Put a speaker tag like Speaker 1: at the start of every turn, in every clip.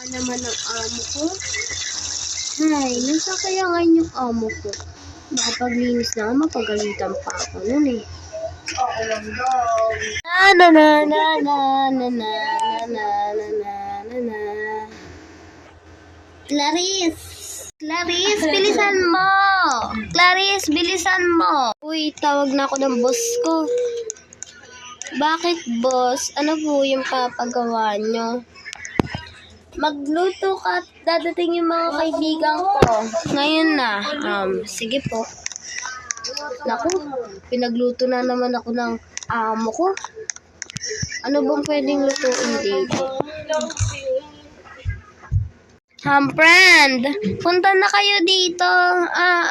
Speaker 1: Pa naman ang amo ko. Ay, nasa kaya ngayon yung amo ko? Nakapaglinis na, mapagalitan pa ako nun eh.
Speaker 2: Ako lang daw.
Speaker 1: Na na na na na na na na na na na na. Clarice, bilisan mo! Clarice, bilisan mo! Uy, tawag na ako ng boss ko. Bakit, boss? Ano po yung papagawa nyo? Magluto ka at dadating yung mga kaibigan ko. Ngayon na. Sige po. Naku, pinagluto na naman ako ng amo ko. Ano bang pwedeng lutuin dito? Friend, punta na kayo dito.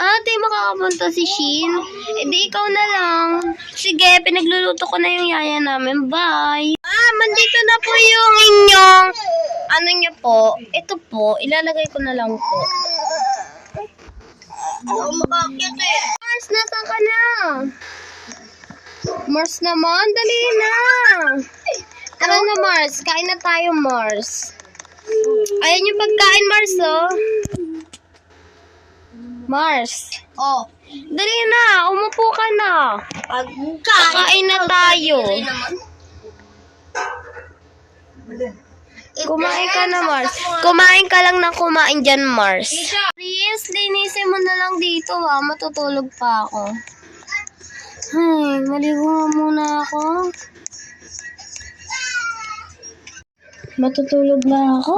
Speaker 1: Ate, makakapunta si Shin. E di ikaw na lang. Sige, pinagluluto ko na yung yaya namin. Bye. Mandito na po yung inyong, ano niyo po. Ito po, ilalagay ko na lang po. Makakit eh. Mars, nasaan ka na? Mars naman, dali na. Tara na, Mars. Kain na tayo, Mars. Ayan yung pagkain, Mars, oh. Mars.
Speaker 2: Oh.
Speaker 1: Dali na, umupo ka na. Kakain na tayo. Kumain ka na, Mars. Kumain ka lang ng kumain dyan, Mars. Please, linisin mo na lang dito, ha. Matutulog pa ako. Ay, maligo nga muna ako. Matutulog na ako.